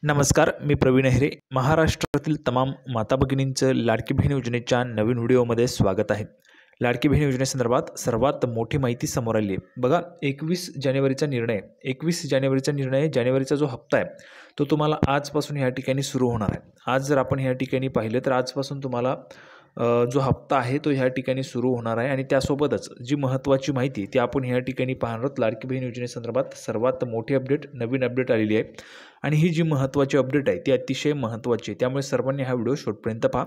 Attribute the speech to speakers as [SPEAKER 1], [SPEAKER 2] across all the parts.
[SPEAKER 1] नमस्कार, मी प्रवीण अहिरे. महाराष्ट्रातील तमाम माता भगिनींचं लाडकी बहीण योजनेच्या नवीन व्हिडिओमध्ये स्वागत आहे. लाडकी बहीण योजनेसंदर्भात सर्वात मोठी माहिती समोर आली आहे. बघा, 21 जानेवारीचा निर्णय, जानेवारीचा जो हप्ता आहे तो तुम्हाला आजपासून ह्या ठिकाणी सुरू होणार आहे. आज जर आपण ह्या ठिकाणी पाहिलं तर आजपासून तुम्हाला जो हप्ता आहे तो ह्या ठिकाणी सुरू होणार आहे आणि त्यासोबतच जी महत्त्वाची माहिती ती आपण ह्या ठिकाणी पाहणार आहोत. लाडकी बहीण योजनेसंदर्भात सर्वात मोठी नवीन अपडेट आलेली आहे आणि ही जी महत्त्वाची अपडेट आहे ती अतिशय महत्त्वाची आहे. त्यामुळे सर्वांनी हा व्हिडिओ शेवटपर्यंत पहा.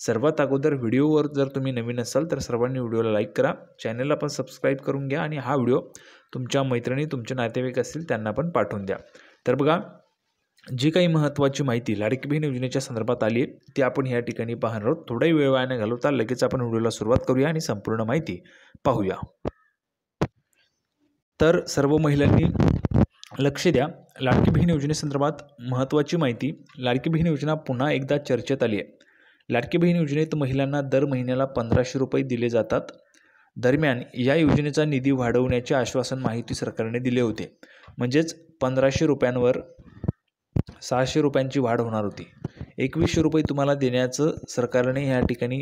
[SPEAKER 1] सर्वात अगोदर व्हिडिओवर जर तुम्ही नवीन असाल तर सर्वांनी व्हिडिओला लाईक करा, चॅनलला पण सबस्क्राईब करून घ्या आणि हा व्हिडिओ तुमच्या मैत्रिणी, तुमचे नातेवाईक असतील त्यांना पण पाठवून द्या. तर बघा, जी काही महत्त्वाची माहिती लाडकी बहीण योजनेच्या संदर्भात आली आहे ती आपण ह्या ठिकाणी पाहणार आहोत. थोडाही वेळ वाया न घालवता लगेच आपण व्हिडिओला सुरुवात करूया आणि संपूर्ण माहिती पाहूया. तर सर्व महिलांनी लक्ष द्या. लाडकी बहीण योजनेसंदर्भात महत्त्वाची माहिती. लाडकी बहीण योजना पुन्हा एकदा चर्चेत आली आहे. लाडकी बहीण योजनेत महिलांना दर महिन्याला 1500 रुपये दिले जातात. दरम्यान या योजनेचा निधी वाढवण्याचे आश्वासन माहिती सरकारने दिले होते. म्हणजेच 1500 रुपयांवर 600 रुपयांची वाढ होणार होती. 2100 रुपये तुम्हाला देण्याचं सरकारने ह्या ठिकाणी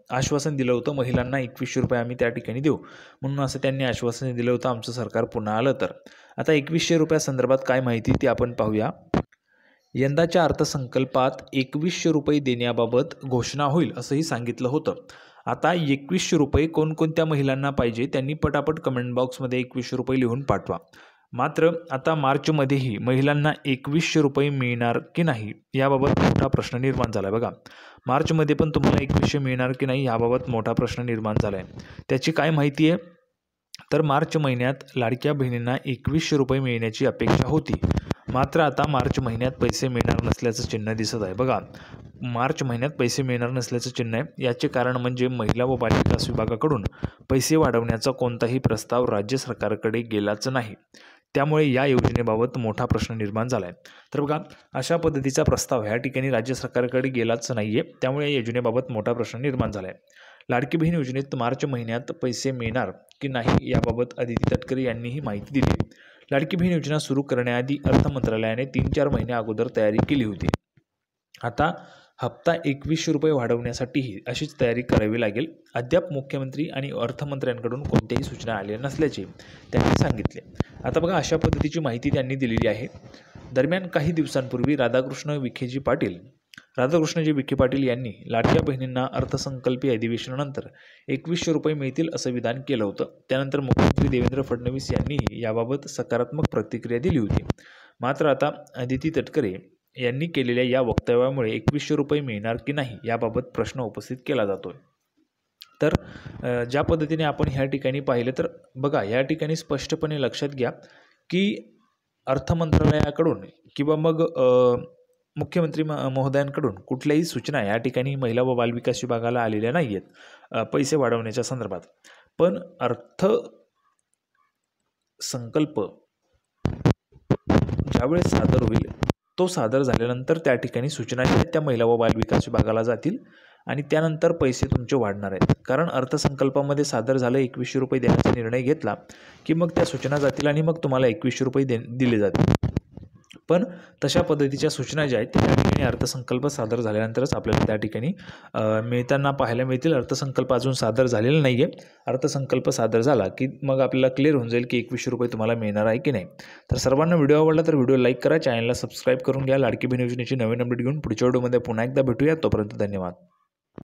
[SPEAKER 1] आश्वासन दिलं होतं. महिलांना 2100 रुपये आम्ही त्या ठिकाणी देऊ म्हणून असं त्यांनी आश्वासन दिलं होतं. आमचं सरकार पुन्हा आलं तर आता 2100 रुपयासंदर्भात काय माहिती ती आपण पाहूया. यंदाच्या अर्थसंकल्पात 2100 रुपये देण्याबाबत घोषणा होईल असंही सांगितलं होतं. आता 2100 रुपये कोणकोणत्या महिलांना पाहिजे त्यांनी पटापट कमेंट बॉक्समध्ये 2100 रुपये लिहून पाठवा. मात्र आता मार्चमध्येही महिलांना 2100 रुपये मिळणार की नाही याबाबत मोठा प्रश्न निर्माण झाला आहे. बघा, मार्चमध्ये पण तुम्हाला 2100 मिळणार की नाही याबाबत मोठा प्रश्न निर्माण झाला आहे. त्याची काय माहिती आहे तर मार्च महिन्यात लाडक्या बहिणींना 2100 रुपये मिळण्याची अपेक्षा होती. मात्र आता मार्च महिन्यात पैसे मिळणार नसल्याचं चिन्ह दिसत आहे. बघा, मार्च महिन्यात पैसे मिळणार नसल्याचं चिन्ह आहे. याचे कारण म्हणजे महिला व बालविकास विभागाकडून पैसे वाढवण्याचा कोणताही प्रस्ताव राज्य सरकारकडे गेलाच नाही. त्यामुळे या योजनेबाबत मोठा प्रश्न निर्माण झाला आहे. तर बघा, अशा पद्धतीचा प्रस्ताव ह्या ठिकाणी राज्य सरकारकडे गेलाच नाही आहे. त्यामुळे या योजनेबाबत मोठा प्रश्न निर्माण झाला आहे. लाडकी बहीण योजनेत मार्च महिन्यात पैसे मिळणार की नाही याबाबत अदिती तटकरे यांनी ही माहिती दिली. लाडकी बहीण योजना सुरू करण्याआधी अर्थ मंत्रालयाने 3-4 महिने अगोदर तयारी केली होती. आता हप्ता 2100 रुपये वाढवण्यासाठीही अशीच तयारी करावी लागेल. अद्याप मुख्यमंत्री आणि अर्थमंत्र्यांकडून कोणत्याही सूचना आल्या नसल्याचे त्यांनी सांगितले. आता बघा, अशा पद्धतीची माहिती त्यांनी दिलेली आहे. दरम्यान काही दिवसांपूर्वी राधाकृष्णजी विखे पाटील यांनी लाडक्या बहिणींना अर्थसंकल्पीय अधिवेशनानंतर 2100 रुपये मिळतील असं विधान केलं होतं. त्यानंतर मुख्यमंत्री देवेंद्र फडणवीस यांनीही याबाबत सकारात्मक प्रतिक्रिया दिली होती. मात्र आता अदिती तटकरे यांनी केलेल्या या वक्तव्यामुळे 2100 रुपये मिळणार की नाही याबाबत प्रश्न उपस्थित केला जातो. तर ज्या पद्धतीने आपण ह्या ठिकाणी पाहिलं तर बघा, या ठिकाणी स्पष्टपणे लक्षात घ्या की अर्थ मंत्रालयाकडून किंवा मग मुख्यमंत्री महोदयांकडून कुठल्याही सूचना या ठिकाणी महिला व बालविकास विभागाला आलेल्या नाही आहेत पैसे वाढवण्याच्या संदर्भात. पण अर्थसंकल्प ज्यावेळेस सादर होईल तो सादर झाल्यानंतर त्या ठिकाणी सूचना त्या महिला व बालविकास विभागाला जातील आणि त्यानंतर पैसे तुमचे वाढणार आहेत. कारण अर्थसंकल्पामध्ये सादर झालं 2100 रुपये देण्याचा निर्णय घेतला की मग त्या सूचना जातील आणि मग तुम्हाला 2100 रुपये दिले जातील. पण तशा पद्धतीच्या सूचना ज्या आहेत त्या ठिकाणी अर्थसंकल्प सादर झाल्यानंतरच आपल्याला त्या ठिकाणी मिळताना पाहायला मिळतील. अर्थसंकल्प अजून सादर झालेला नाही आहे. अर्थसंकल्प सादर झाला की मग आपल्याला क्लिअर होऊन जाईल की 2100 रुपये तुम्हाला मिळणार आहे की नाही. तर सर्वांना व्हिडिओ आवडला तर व्हिडिओ लाईक करा, चॅनलला सबस्क्राईब करून घ्या. लाडकी बहीण योजनेची नवीन अपडेट घेऊन पुढच्या व्हिडिओमध्ये पुन्हा एकदा भेटूया. तोपर्यंत धन्यवाद.